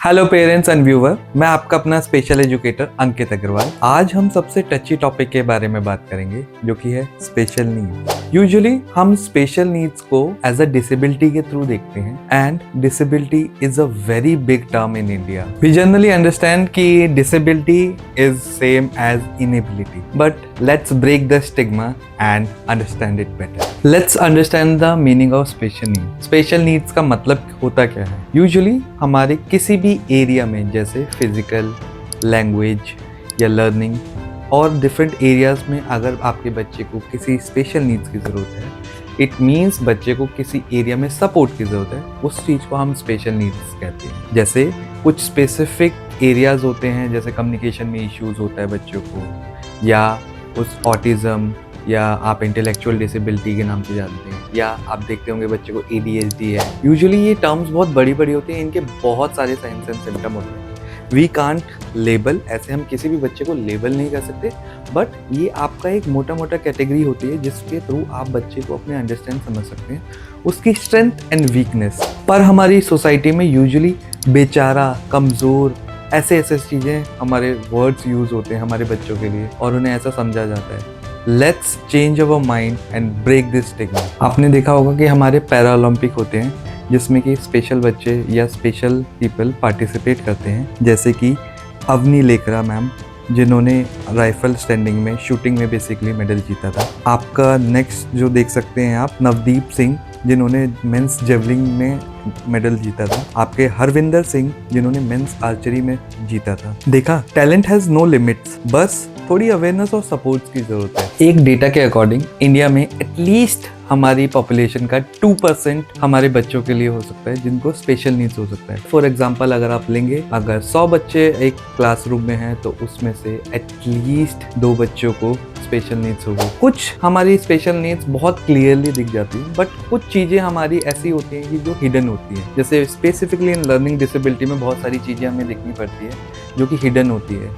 Hello parents and viewer, मैं आपका अपना स्पेशल एजुकेटर अंकित अग्रवाल। आज हम सबसे टची टॉपिक के बारे में बात करेंगे जो कि है स्पेशल नीड्स। यूजुअली हम स्पेशल नीड्स को एज अ डिसेबिलिटी के थ्रू देखते हैं and disability is a very big term in India. We generally understand कि disability is same as inability, but let's break the stigma and understand it better. Let's understand the meaning of special needs. Special needs का मतलब होता क्या है? Usually हमारे किसी भी area में, जैसे फिजिकल, लैंग्वेज या लर्निंग और डिफरेंट एरियाज में अगर आपके बच्चे को किसी स्पेशल नीड्स की ज़रूरत है, इट मीन्स बच्चे को किसी एरिया में सपोर्ट की ज़रूरत है, उस चीज़ को हम स्पेशल नीड्स कहते हैं। जैसे कुछ स्पेसिफिक एरियाज होते हैं, जैसे कम्युनिकेशन में इश्यूज होता है बच्चों को, या उस ऑटिज़म, या आप इंटेलेक्चुअल डिसेबिलिटी के नाम से जानते हैं, या आप देखते होंगे बच्चे को ADHD है। यूजुअली ये टर्म्स बहुत बड़ी बड़ी होती हैं, इनके बहुत सारे साइंस एंड सिम्टम होते हैं। वी कांट लेबल, ऐसे हम किसी भी बच्चे को लेबल नहीं कर सकते, बट ये आपका एक मोटा मोटा कैटेगरी होती है जिसके थ्रू आप बच्चे को अपने अंडरस्टैंड समझ सकते हैं, उसकी स्ट्रेंथ एंड वीकनेस। पर हमारी सोसाइटी में यूजुअली बेचारा, कमज़ोर, ऐसे चीज़ें, हमारे वर्ड्स यूज़ होते हैं हमारे बच्चों के लिए और उन्हें ऐसा समझा जाता है। Let's change our mind and break this stigma. आपने देखा होगा कि हमारे पैरा ओलंपिक होते हैं जिसमें कि स्पेशल बच्चे या स्पेशल पीपल पार्टिसिपेट करते हैं, जैसे कि अवनी लेकरा मैम, जिन्होंने राइफल स्टैंडिंग में, शूटिंग में बेसिकली मेडल जीता था। आपका नेक्स्ट जो देख सकते हैं आप, नवदीप सिंह, जिन्होंने मेंस जेवलिंग में मेडल जीता था। आपके हरविंदर सिंह, जिन्होंने मेंस आर्चरी में जीता था। देखा, टैलेंट हैज़ नो लिमिट्स, बस थोड़ी अवेयरनेस और सपोर्ट की जरूरत है। एक डेटा के अकॉर्डिंग इंडिया में एटलीस्ट हमारी पॉपुलेशन का 2% हमारे बच्चों के लिए हो सकता है जिनको स्पेशल नीड्स हो सकता है। फॉर एग्जांपल अगर आप लेंगे, अगर 100 बच्चे एक क्लासरूम में हैं तो उसमें से एटलीस्ट 2 बच्चों को स्पेशल नीड्स होगी। कुछ हमारी स्पेशल नीड्स बहुत क्लियरली दिख जाती है, बट कुछ चीज़ें हमारी ऐसी होती हैं कि जो हिडन होती है। जैसे स्पेसिफिकली इन लर्निंग डिसेबिलिटी में बहुत सारी चीज़ें हमें देखनी पड़ती है जो कि हिडन होती है,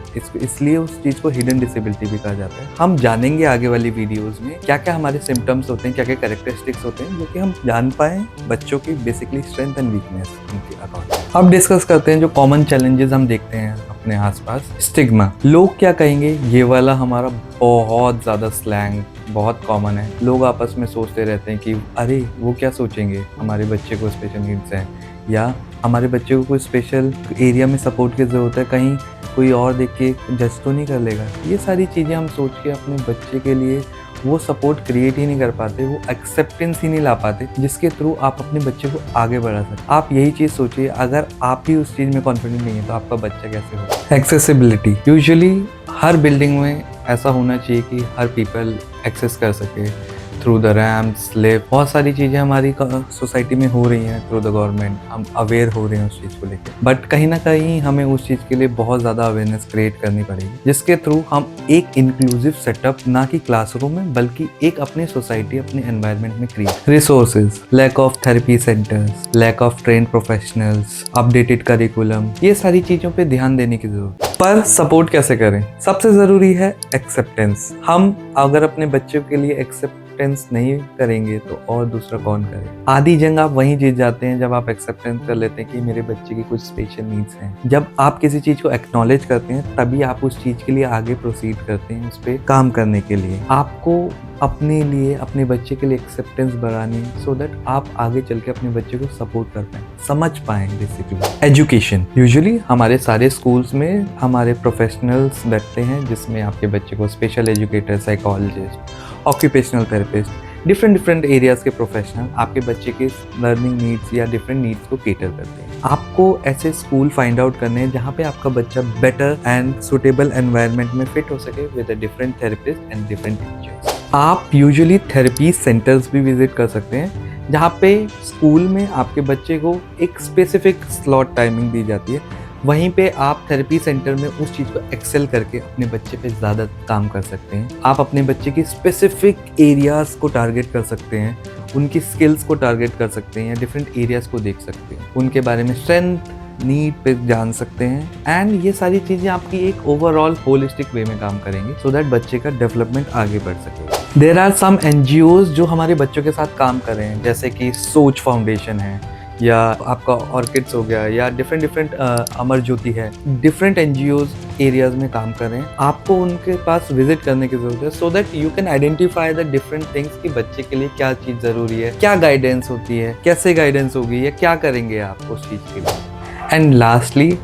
इसलिए उस चीज़ को हिडन डिसेबिलिटी भी कहा जाता है। हम जानेंगे आगे वाली वीडियोज़ में क्या क्या हमारे सिम्टम्स होते हैं, क्या क्या कैरेक्टरिस्टिक्स होते हैं, जो कि हम जान पाएँ बच्चों की बेसिकली स्ट्रेंथ एंड वीकनेस उनके अकॉर्डिंग। अब डिस्कस करते हैं जो कॉमन चैलेंजेस हम देखते हैं अपने आसपास। स्टिग्मा, लोग क्या कहेंगे, ये वाला हमारा बहुत ज़्यादा स्लैंग बहुत कॉमन है। लोग आपस में सोचते रहते हैं कि अरे वो क्या सोचेंगे, हमारे बच्चे को स्पेशल नीड्स हैं, या हमारे बच्चे को कोई स्पेशल एरिया में सपोर्ट की ज़रूरत है, कहीं कोई और देख के जज तो नहीं कर लेगा। ये सारी चीज़ें हम सोच के अपने बच्चे के लिए वो सपोर्ट क्रिएट ही नहीं कर पाते, वो एक्सेप्टेंस ही नहीं ला पाते जिसके थ्रू आप अपने बच्चे को आगे बढ़ा सकते। आप यही चीज़ सोचिए, अगर आप ही उस चीज़ में कॉन्फिडेंट नहीं है तो आपका बच्चा कैसे होगा। एक्सेसिबिलिटी, यूजुअली हर बिल्डिंग में ऐसा होना चाहिए कि हर पीपल एक्सेस कर सके थ्रू द रैम्प्स, लिफ्ट। बहुत सारी चीज़ें हमारी सोसाइटी में हो रही हैं थ्रू द गवर्नमेंट, हम अवेयर हो रहे हैं उस चीज़ को लेकर, बट कहीं ना कहीं हमें उस चीज़ के लिए बहुत ज़्यादा अवेयरनेस क्रिएट करनी पड़ेगी, जिसके थ्रू हम एक इंक्लूसिव सेटअप ना कि क्लासरूम में बल्कि एक अपनी सोसाइटी, अपने एनवायरनमेंट में create. Resources, lack of therapy centres, lack of trained professionals, updated curriculum, ये सारी चीज़ों पर ध्यान देने की जरूरत है। पर सपोर्ट कैसे करें? सबसे ज़रूरी है एक्सेप्टेंस। हम अगर अपने बच्चों के लिए एक्सेप्टेंस नहीं करेंगे तो और दूसरा कौन करे? आधी जंग आप वहीं जीत जाते हैं जब आप एक्सेप्टेंस कर लेते हैं कि मेरे बच्चे की कुछ स्पेशल नीड्स हैं। जब आप किसी चीज़ को एक्नॉलेज करते हैं तभी आप उस चीज़ के लिए आगे प्रोसीड करते हैं, उस पर काम करने के लिए। आपको अपने लिए, अपने बच्चे के लिए एक्सेप्टेंस बढ़ानी है, सो दैट आप आगे चल के अपने बच्चे को सपोर्ट कर पाएँ, समझ पाएँ। बेसिकली एजुकेशन, यूजुअली हमारे सारे स्कूल्स में हमारे प्रोफेशनल्स बैठते हैं जिसमें आपके बच्चे को special educator, psychologist, occupational therapist, different areas के प्रोफेशनल आपके बच्चे के लर्निंग नीड्स या डिफरेंट नीड्स को केटर करते हैं। आपको ऐसे स्कूल फाइंड आउट करने हैं जहाँ पे आपका बच्चा बेटर एंड सुटेबल एनवायरनमेंट में फिट हो सके with a different therapist and different teachers. आप यूजुअली थेरेपी सेंटर्स भी विजिट कर सकते हैं जहाँ पे स्कूल में आपके बच्चे को एक स्पेसिफिक स्लॉट टाइमिंग दी जाती है। वहीं पे आप थेरेपी सेंटर में उस चीज़ को एक्सेल करके अपने बच्चे पे ज़्यादा काम कर सकते हैं। आप अपने बच्चे की स्पेसिफिक एरियाज़ को टारगेट कर सकते हैं, उनकी स्किल्स को टारगेट कर सकते हैं, या डिफरेंट एरियाज़ को देख सकते हैं, उनके बारे में स्ट्रेंथ, नीड पे जान सकते हैं। एंड ये सारी चीज़ें आपकी एक ओवरऑल होलिस्टिक वे में काम करेंगे सो दैट बच्चे का डेवलपमेंट आगे बढ़ सके। देयर आर सम NGOs जो हमारे बच्चों के साथ काम कर रहे हैं, जैसे कि सोच फाउंडेशन है, या आपका ऑर्किड्स हो गया, या डिफरेंट अमर ज्योति है, डिफरेंट एनजीओज एरियाज में काम कर रहे हैं, आपको उनके पास विजिट करने की जरूरत है, so that you can identify the different things कि बच्चे के लिए क्या चीज़ ज़रूरी है, क्या गाइडेंस होती है, कैसे गाइडेंस होगी, या क्या करेंगे आप उस चीज़ के लिए। एंड लास्टली,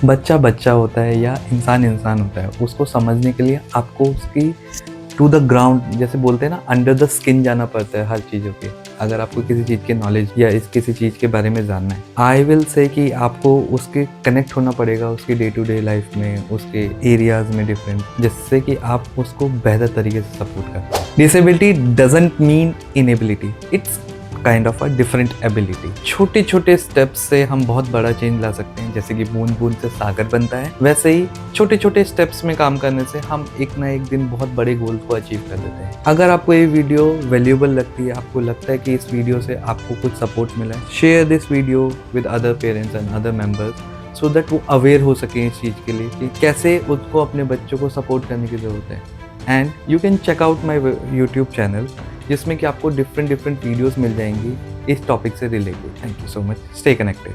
बच्चा बच्चा होता है या इंसान इंसान होता है, उसको समझने के लिए आपको उसकी टू द ग्राउंड, जैसे बोलते हैं ना, अंडर द स्किन जाना पड़ता है हर चीज़ों के। अगर आपको किसी चीज़ के नॉलेज या किसी चीज़ के बारे में जानना है, आई विल से कि आपको उसके कनेक्ट होना पड़ेगा उसके डे टू डे लाइफ में, उसके एरियाज में डिफरेंट, जिससे कि आप उसको बेहतर तरीके से सपोर्ट कर पाए। Disability doesn't mean inability, it's kind of a different ability. छोटे छोटे स्टेप्स से हम बहुत बड़ा चेंज ला सकते हैं। जैसे कि बूंद बूंद से सागर बनता है, वैसे ही छोटे छोटे स्टेप्स में काम करने से हम एक ना एक दिन बहुत बड़े गोल को अचीव कर लेते हैं। अगर आपको ये वीडियो वैल्यूएबल लगती है, आपको लगता है कि इस वीडियो से आपको कुछ सपोर्ट मिला है, share this video with other parents and other members, so that वो अवेयर हो सके इस चीज़ के लिए कि कैसे उसको अपने बच्चों को सपोर्ट करने की ज़रूरत है। And you can check out my YouTube channel, जिसमें कि आपको डिफरेंट वीडियोस मिल जाएंगी इस टॉपिक से related. Thank you so much, stay connected.